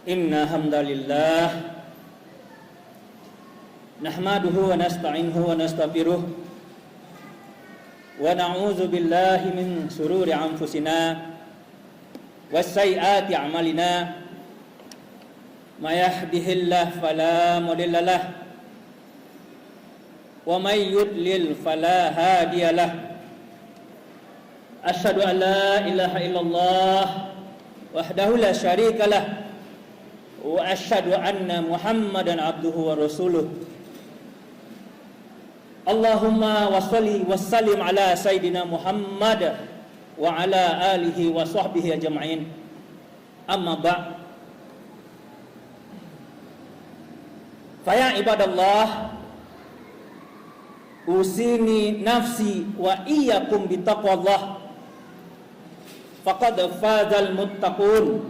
Inna hamdalillah nahmaduhu wa nasta'inuhu wa nastaghfiruh wa na'udzu billahi min shururi anfusina wasayyiati a'malina may yahdihillahu fala mudilla lahu wa may yudlil fala hadiyalah. Asyhadu an la ilaha illallah wahdahu la syarikalah wa asyhadu anna Muhammadan abduhu wa rasuluh. Allahumma wassalli wassallim ala sayyidina Muhammad wa ala alihi wa sahbihi ajma'in. Amma ba'd. Fa ya ibadallah, usini nafsi wa iyyakum bittaqwallah. Faqad fazal muttaqun.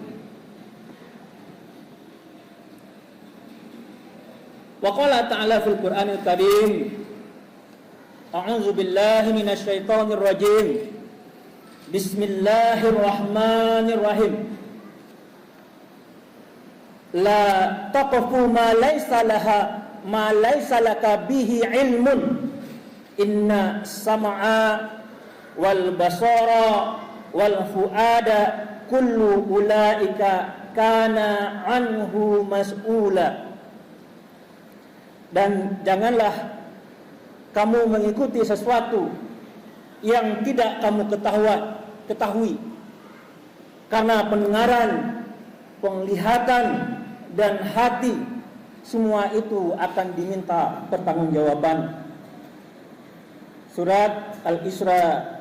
Wa qala ta'ala fil Qur'anil Karim, a'udzu billahi minasy syaithanir rajim. Bismillahirrahmanirrahim. La taqfu ma laysa laka bihi ilmun. Inna sam'a wal basara wal fuada kullu ulaika kana anhu mas'ula. Dan janganlah kamu mengikuti sesuatu yang tidak kamu ketahui, karena pendengaran, penglihatan, dan hati semua itu akan diminta pertanggungjawaban. Surat Al-Isra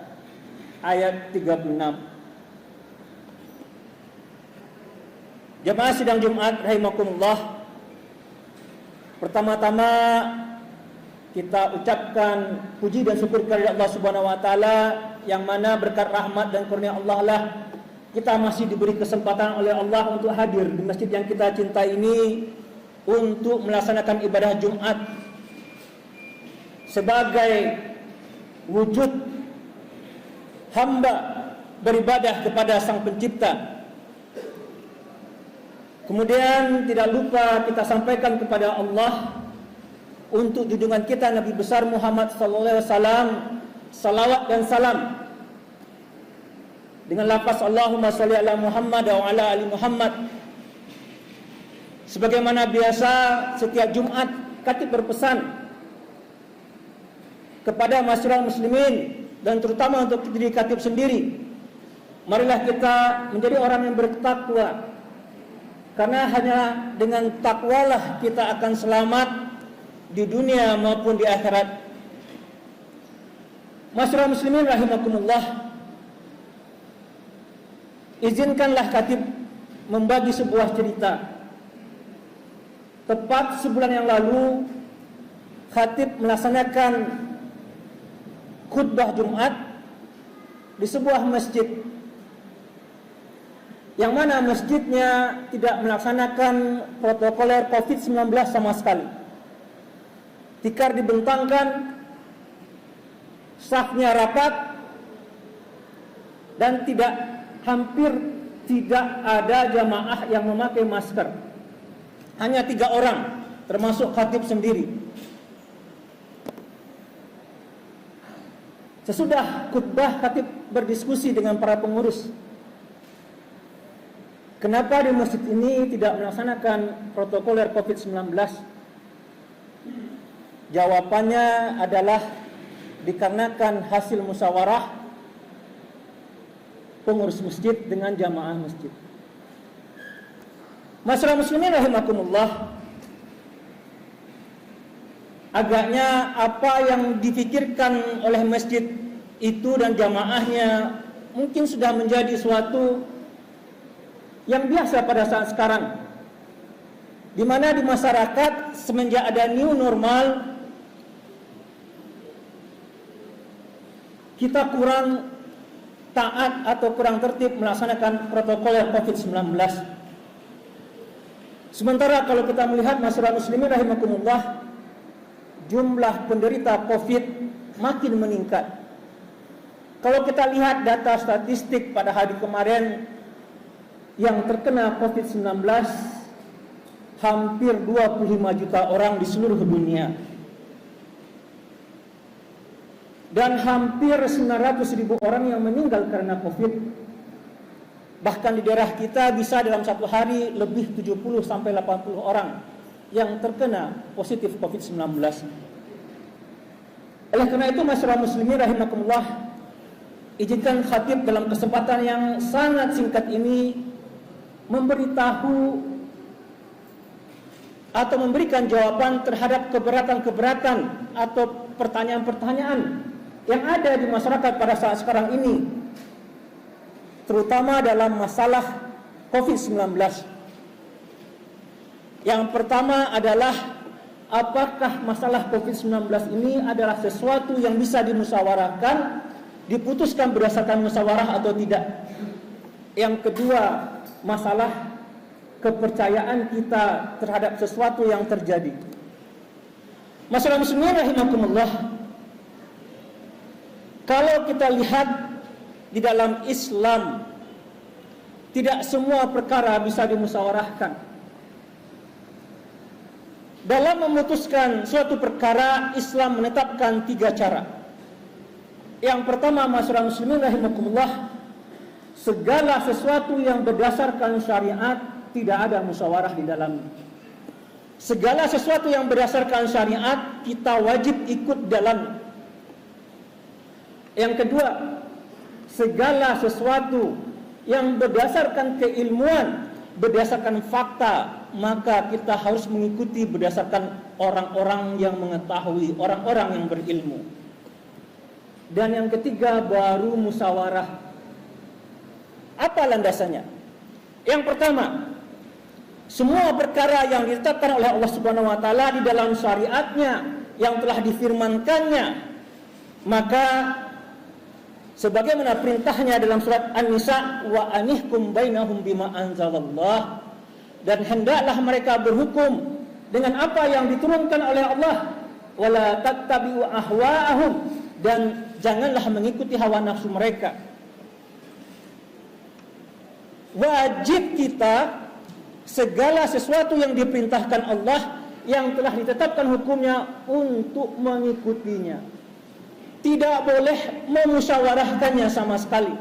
ayat 36. Jemaah sidang Jumat rahimakumullah, pertama-tama kita ucapkan puji dan syukur kepada Allah Subhanahu wa taala, yang mana berkat rahmat dan kurnia Allah lah kita masih diberi kesempatan oleh Allah untuk hadir di masjid yang kita cintai ini untuk melaksanakan ibadah Jumat sebagai wujud hamba beribadah kepada Sang Pencipta. Kemudian tidak lupa kita sampaikan kepada Allah untuk junjungan kita Nabi besar Muhammad sallallahu alaihi wasallam salawat dan salam dengan lafaz Allahumma sholli ala Muhammad wa ala ali Muhammad. Sebagaimana biasa setiap Jumat khatib berpesan kepada masyarakat muslimin dan terutama untuk diri khatib sendiri, marilah kita menjadi orang yang bertakwa, karena hanya dengan takwalah kita akan selamat di dunia maupun di akhirat. Masyarakat muslimin rahimakumullah, izinkanlah khatib membagi sebuah cerita. Tepat sebulan yang lalu khatib melaksanakan khutbah Jumat di sebuah masjid, yang mana masjidnya tidak melaksanakan protokoler COVID-19 sama sekali. Tikar dibentangkan, safnya rapat, dan hampir tidak ada jamaah yang memakai masker. Hanya 3 orang, termasuk khatib sendiri. Sesudah khutbah, khatib berdiskusi dengan para pengurus. Kenapa di masjid ini tidak melaksanakan protokoler COVID-19? Jawabannya adalah dikarenakan hasil musyawarah pengurus masjid dengan jamaah masjid. Masyarakat muslimin rahimakumullah, agaknya apa yang difikirkan oleh masjid itu dan jamaahnya mungkin sudah menjadi suatu yang biasa pada saat sekarang, di mana di masyarakat semenjak ada new normal, kita kurang taat atau kurang tertib melaksanakan protokol COVID-19. Sementara kalau kita melihat masyarakat muslimin rahimakumullah, jumlah penderita COVID makin meningkat. Kalau kita lihat data statistik pada hari kemarin, yang terkena COVID-19 hampir 25 juta orang di seluruh dunia. Dan hampir 900.000 orang yang meninggal karena COVID. Bahkan di daerah kita bisa dalam satu hari lebih 70 sampai 80 orang yang terkena positif COVID-19. Oleh karena itu, masyarakat muslimin rahimakumullah, izinkan khatib dalam kesempatan yang sangat singkat ini memberitahu atau memberikan jawaban terhadap keberatan-keberatan atau pertanyaan-pertanyaan yang ada di masyarakat pada saat sekarang ini, terutama dalam masalah COVID-19. Yang pertama adalah, apakah masalah COVID-19 ini adalah sesuatu yang bisa dimusyawarahkan, diputuskan berdasarkan musyawarah atau tidak? Yang kedua, masalah kepercayaan kita terhadap sesuatu yang terjadi. Masyarakat muslimin rahimakumullah, kalau kita lihat di dalam Islam, tidak semua perkara bisa dimusyawarahkan. Dalam memutuskan suatu perkara, Islam menetapkan 3 cara. Yang pertama, masyarakat muslimin rahimakumullah, segala sesuatu yang berdasarkan syariat tidak ada musyawarah di dalamnya. Segala sesuatu yang berdasarkan syariat kita wajib ikut dalam. Yang kedua, segala sesuatu yang berdasarkan keilmuan, berdasarkan fakta, maka kita harus mengikuti berdasarkan orang-orang yang mengetahui, orang-orang yang berilmu. Dan yang ketiga, baru musyawarah. Apa landasannya? Yang pertama, semua perkara yang ditetapkan oleh Allah Subhanahu wa taala di dalam syariatnya yang telah difirmankannya, maka sebagaimana perintahnya dalam surat An-Nisa, wa anihkum bainahum bima anzalallah, dan hendaklah mereka berhukum dengan apa yang diturunkan oleh Allah, wala tattabi'u ahwa'ahum, dan janganlah mengikuti hawa nafsu mereka. Wajib kita segala sesuatu yang diperintahkan Allah, yang telah ditetapkan hukumnya, untuk mengikutinya. Tidak boleh memusyawarahkannya sama sekali.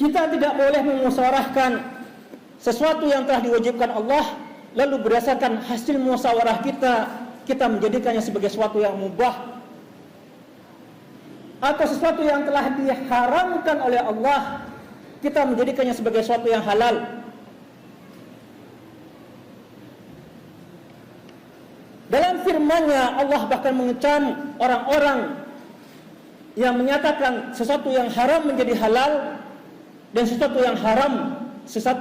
Kita tidak boleh memusyawarahkan sesuatu yang telah diwajibkan Allah, lalu berdasarkan hasil musyawarah kita menjadikannya sebagai sesuatu yang mubah, atau sesuatu yang telah diharamkan oleh Allah, kita menjadikannya sebagai sesuatu yang halal. Dalam firman-Nya, Allah bahkan mengecam orang-orang yang menyatakan sesuatu yang haram menjadi halal, dan sesuatu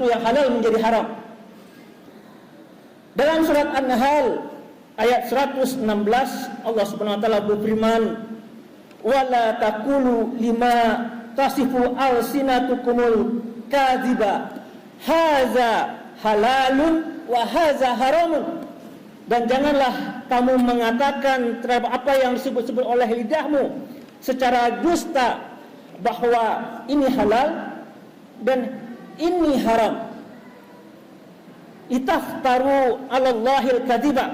yang halal menjadi haram. Dalam surat An-Nahl ayat 116, Allah Subhanahu wa taala berfirman, wala taqulu lima tasifu alsinatukumul kadhiba haza halalun wa haza haramun, dan janganlah kamu mengatakan terhadap apa yang disebut-sebut oleh lidahmu secara dusta bahwa ini halal dan ini haram. Itaftaru 'alallahil kadhiba,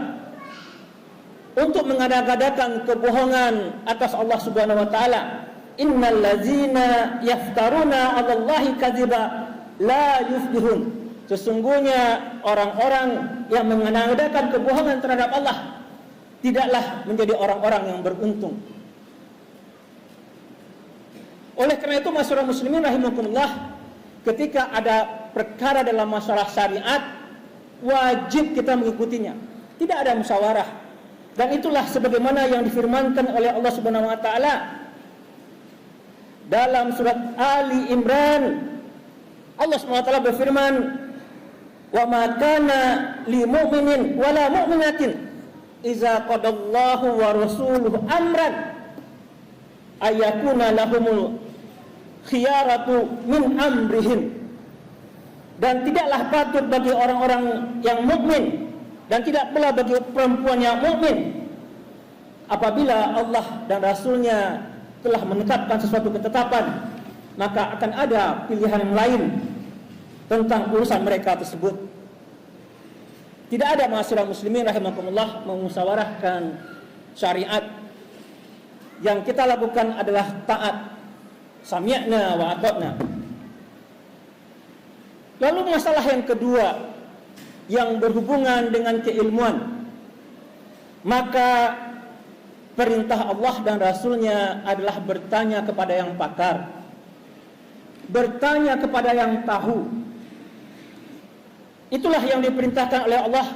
untuk mengada-gadakan kebohongan atas Allah Subhanahu wa taala. Innal ladzina yaftaruna 'alallahi kadhiba la yuflihun. Sesungguhnya orang-orang yang mengada-gadakan kebohongan terhadap Allah tidaklah menjadi orang-orang yang beruntung. Oleh karena itu, masyarakat muslimin rahimakumullah, ketika ada perkara dalam masalah syariat, wajib kita mengikutinya. Tidak ada musyawarah. Dan itulah sebagaimana yang difirmankan oleh Allah Subhanahu wa taala dalam surat Ali Imran. Allah Subhanahu wa taala berfirman, "Wa ma kana lil mu'minin wa la mu'minatin idza qadallahu wa rasuluhu amran ayakuna lahumul khiyaratu min amrihim." Dan tidaklah patut bagi orang-orang yang mukmin, dan tidak pula bagi perempuan yang mukmin, apabila Allah dan Rasulnya telah menetapkan sesuatu ketetapan, maka akan ada pilihan yang lain. tentang urusan mereka tersebut. Tidak ada ma'asyiral muslimin rahimakumullah memusyawarahkan syariat. Yang kita lakukan adalah taat, sami'na wa ata'na. Lalu masalah yang kedua yang berhubungan dengan keilmuan, maka perintah Allah dan Rasulnya adalah bertanya kepada yang pakar, bertanya kepada yang tahu. Itulah yang diperintahkan oleh Allah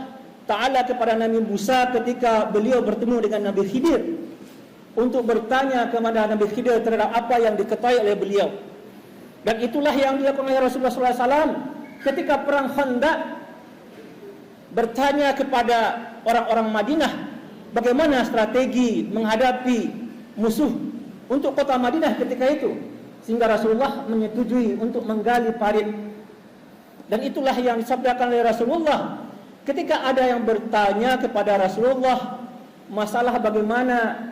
Ta'ala kepada Nabi Musa ketika beliau bertemu dengan Nabi Khidir, untuk bertanya kepada Nabi Khidir terhadap apa yang diketahui oleh beliau. Dan itulah yang dilakukan oleh Rasulullah SAW ketika perang Khandaq, bertanya kepada orang-orang Madinah bagaimana strategi menghadapi musuh untuk kota Madinah ketika itu, sehingga Rasulullah menyetujui untuk menggali parit. Dan itulah yang disabdakan oleh Rasulullah ketika ada yang bertanya kepada Rasulullah masalah bagaimana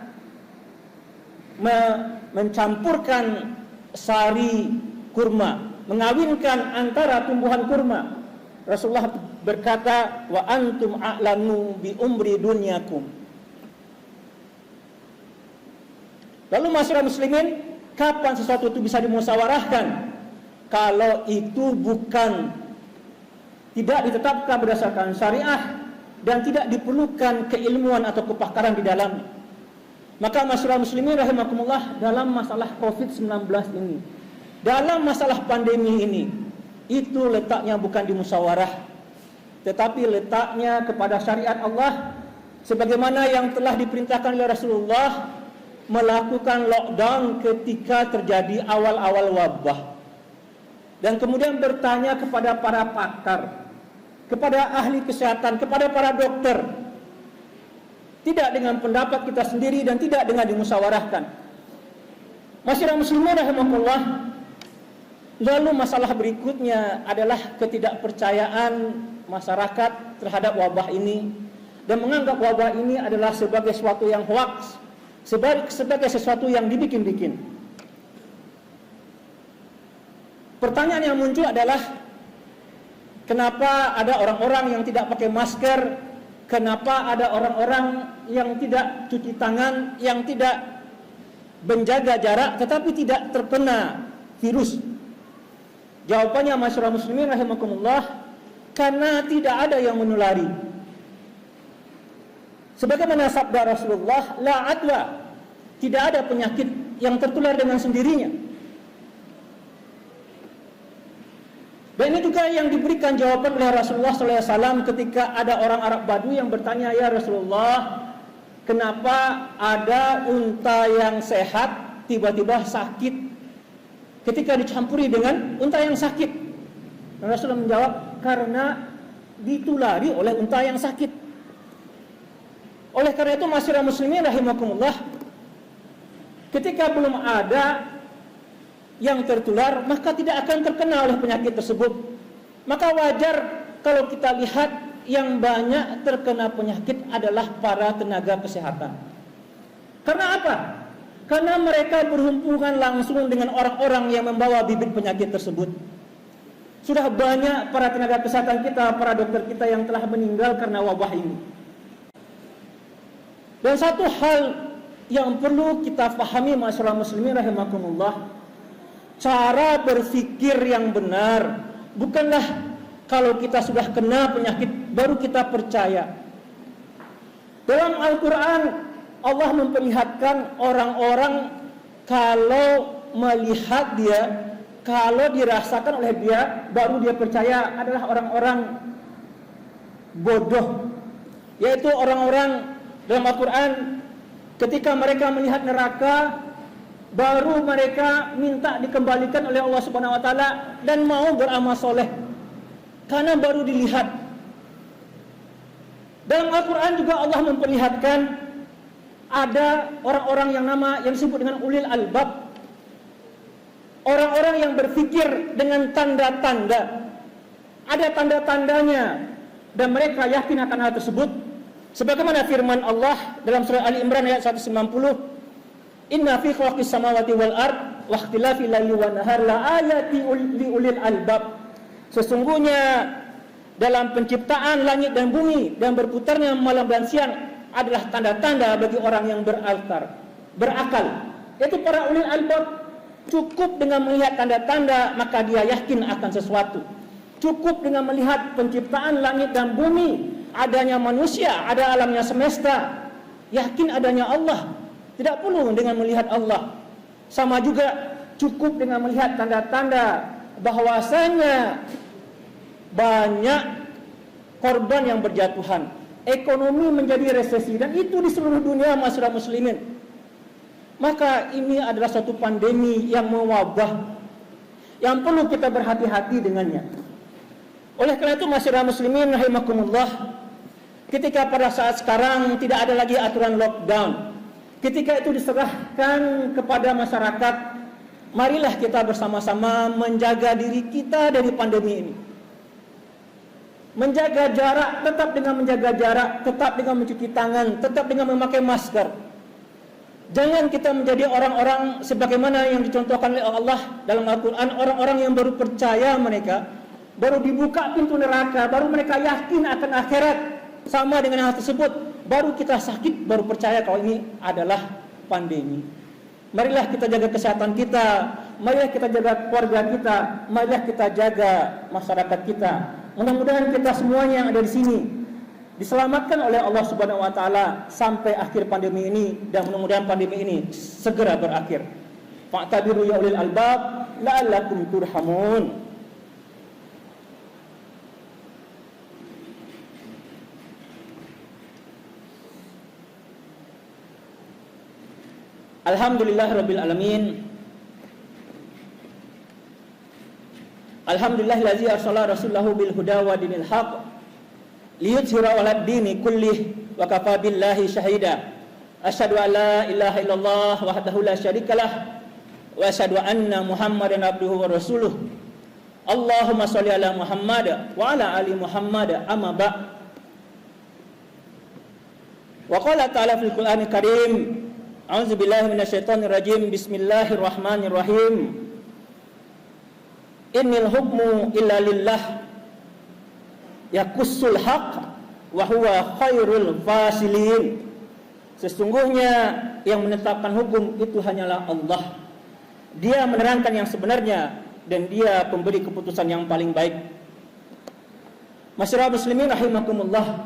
mencampurkan sari kurma, mengawinkan antara tumbuhan kurma. Rasulullah berkata, wa antum a'lamu bi umri dunyakum. Lalu masyarakat muslimin, kapan sesuatu itu bisa dimusyawarahkan? Kalau itu bukan, tidak ditetapkan berdasarkan syariah dan tidak diperlukan keilmuan atau kepakaran di dalamnya. Maka masyarakat muslimin rahimakumullah, dalam masalah COVID-19 ini, dalam masalah pandemi ini, itu letaknya bukan di musyawarah, tetapi letaknya kepada syariat Allah, sebagaimana yang telah diperintahkan oleh Rasulullah melakukan lockdown ketika terjadi awal-awal wabah, dan kemudian bertanya kepada para pakar, kepada ahli kesehatan, kepada para dokter, tidak dengan pendapat kita sendiri dan tidak dengan dimusyawarahkan. Masyarakat muslimin rahimakumullah. Lalu masalah berikutnya adalah ketidakpercayaan masyarakat terhadap wabah ini, dan menganggap wabah ini adalah sebagai sesuatu yang hoaks, sebagai sesuatu yang dibikin-bikin. Pertanyaan yang muncul adalah, kenapa ada orang-orang yang tidak pakai masker? Kenapa ada orang-orang yang tidak cuci tangan, yang tidak menjaga jarak, tetapi tidak terkena virus? Jawabannya masyarakat muslimin rahimakumullah, karena tidak ada yang menulari. Sebagaimana sabda Rasulullah, la adwa, tidak ada penyakit yang tertular dengan sendirinya. Dan ini juga yang diberikan jawaban oleh Rasulullah SAW ketika ada orang Arab Badu yang bertanya, ya Rasulullah, kenapa ada unta yang sehat tiba-tiba sakit ketika dicampuri dengan unta yang sakit? Dan Rasulullah menjawab, karena ditulari oleh unta yang sakit. Oleh karena itu masyarakat muslimin rahimakumullah, ketika belum ada yang tertular, maka tidak akan terkena oleh penyakit tersebut. Maka wajar kalau kita lihat yang banyak terkena penyakit adalah para tenaga kesehatan. Karena apa? Karena mereka berhubungan langsung dengan orang-orang yang membawa bibit penyakit tersebut. Sudah banyak para tenaga kesehatan kita, para dokter kita yang telah meninggal karena wabah ini. Dan satu hal yang perlu kita pahami masyarakat muslimin rahimakumullah, cara berpikir yang benar bukanlah kalau kita sudah kena penyakit baru kita percaya. Dalam Al-Quran Allah memperlihatkan orang-orang kalau melihat dia, kalau dirasakan oleh dia, baru dia percaya, adalah orang-orang bodoh. Yaitu orang-orang dalam Al-Quran ketika mereka melihat neraka, baru mereka minta dikembalikan oleh Allah Subhanahu wa taala dan mau beramal soleh, karena baru dilihat. Dalam Al-Quran juga Allah memperlihatkan ada orang-orang yang disebut dengan ulil albab, orang-orang yang berpikir dengan tanda-tanda, ada tanda-tandanya, dan mereka yakin akan hal tersebut. Sebagaimana firman Allah dalam surah Ali Imran ayat 190, inna fi khalqis samawati wal ard wa ikhtilafil laili wan nahar la ayati li ulil albab Sesungguhnya dalam penciptaan langit dan bumi dan berputarnya malam dan siang adalah tanda-tanda bagi orang yang berakal. Itu para ulil albab. Cukup dengan melihat tanda-tanda maka dia yakin akan sesuatu. Cukup dengan melihat penciptaan langit dan bumi, adanya manusia, ada alamnya semesta, yakin adanya Allah. Tidak perlu dengan melihat Allah. Sama juga cukup dengan melihat tanda-tanda bahwasanya banyak korban yang berjatuhan, ekonomi menjadi resesi, dan itu di seluruh dunia masyarakat muslimin. Maka ini adalah suatu pandemi yang mewabah, yang perlu kita berhati-hati dengannya. Oleh karena itu masyarakat muslimin rahimakumullah, ketika pada saat sekarang tidak ada lagi aturan lockdown, ketika itu diserahkan kepada masyarakat, marilah kita bersama-sama menjaga diri kita dari pandemi ini. Menjaga jarak, tetap dengan menjaga jarak, tetap dengan mencuci tangan, tetap dengan memakai masker. Jangan kita menjadi orang-orang sebagaimana yang dicontohkan oleh Allah dalam Al-Quran, orang-orang yang baru percaya mereka, baru dibuka pintu neraka, baru mereka yakin akan akhirat. Sama dengan hal tersebut, baru kita sakit, baru percaya kalau ini adalah pandemi. Marilah kita jaga kesehatan kita, marilah kita jaga keluarga kita, marilah kita jaga masyarakat kita. Mudah-mudahan kita semuanya yang ada di sini diselamatkan oleh Allah Subhanahu wa taala sampai akhir pandemi ini, dan mudah-mudahan pandemi ini segera berakhir. Fa'tabiru ya ulil albab la'allakum turhamun. Alhamdulillahirabbil alamin. Alhamdulillahillazi arsala rasulahu bil huda wa dinil haqq liyudhhira 'alad dini kullih wa kafa billahi syahida. Asyhadu an la ilaha illallah wahdahu la syarikalah wa asyhadu anna Muhammadan abduhu wa rasuluh. Allahumma shalli ala Muhammad wa ala ali Muhammad, amma ba'd. Wa qala ta'ala fil Qur'anil Karim, a'udzu billahi minasyaitonir rajim, bismillahirrahmanirrahim. Innal hukmu illa lillah yakussul haq wa huwa khairul fasilin. Sesungguhnya yang menetapkan hukum itu hanyalah Allah. Dia menerangkan yang sebenarnya dan dia pemberi keputusan yang paling baik. Masyarakat muslimin rahimakumullah,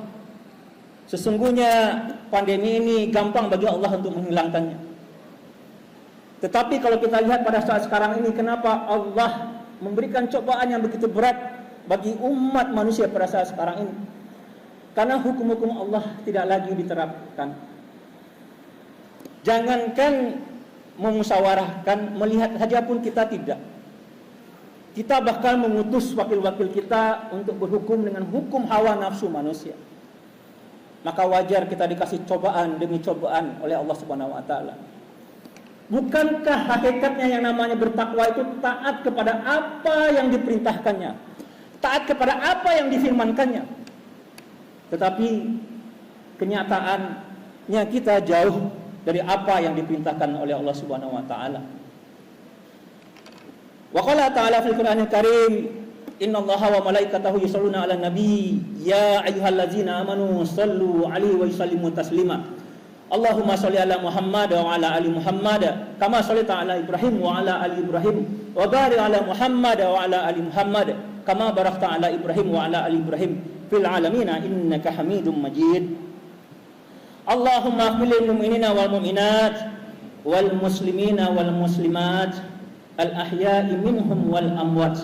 sesungguhnya pandemi ini gampang bagi Allah untuk menghilangkannya. Tetapi kalau kita lihat pada saat sekarang ini, kenapa Allah memberikan cobaan yang begitu berat bagi umat manusia pada saat sekarang ini? Karena hukum-hukum Allah tidak lagi diterapkan. Jangankan memusyawarahkan, melihat saja pun kita tidak. Kita bahkan mengutus wakil-wakil kita untuk berhukum dengan hukum hawa nafsu manusia. Maka wajar kita dikasih cobaan demi cobaan oleh Allah Subhanahu wa taala. Bukankah hakikatnya yang namanya bertakwa itu taat kepada apa yang diperintahkannya, taat kepada apa yang difirmankannya? Tetapi kenyataannya kita jauh dari apa yang diperintahkan oleh Allah Subhanahu wa taala. Wa qala ta'ala fil Qur'anil Karim, innallaha wa malaikatahu yusholluna 'alan nabi ya ayyuhallazina amanu shallu 'alaihi wa sallimu taslima. Allahumma sholli ala Muhammad wa ala ali Muhammad kama shallaita ala Ibrahim wa ala ali Ibrahim wa barik ala Muhammad wa ala ali Muhammad kama barakta ala Ibrahim wa ala ali Ibrahim fil alamin innaka Hamidum Majid. Allahumma ighfir lil mu'minina wal mu'minat wal muslimina wal muslimat al ahya'i minhum wal amwat.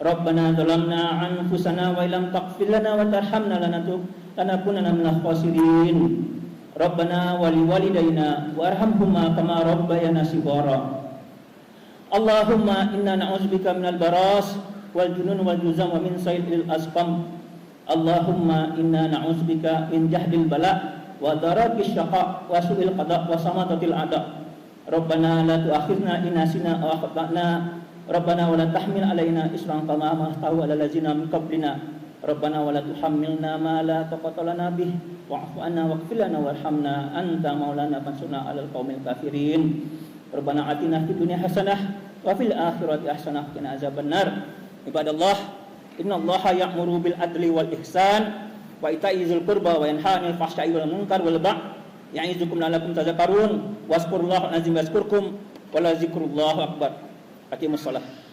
Rabbana zalamna anfusana wa illam taghfir lana wa tarhamna lanakunanna minal khasirin. Rabbana wa liwalidayna warhamhuma kama rabbayana shighara. Allahumma inna na'udzubika minal baras wal junun wal juzam wa min sayyidil asqam. Allahumma inna na'udzubika min jahdil bala wa darakis syaqa wa su'il qada wa samatatil ada. Rabbana la tu'akhidna in nasina aw akhtana. Rabbana wa la tahmil alaina isran kama hamaltahu ala allazina min qablina. Rabbana wa la tuhammilna ma la taqata lana bih wa'fu anna waghfir lana warhamna anta maulana fansurna 'alal qaumil kafirin. Rabbana atina fid dunya hasanah wa fil akhirati hasanah wa qina azabannar. Ibadallah, Innallaha ya'muru bil adli wal ihsan wa ita'i dzil qurba wa yanha 'anil fahsya'i wal munkar wal baghi ya'izukum la'allakum tadhakkarun. Wazkurullaha al-'azim yazkurkum wa la dzikrullahi akbar. Aqimus shalah.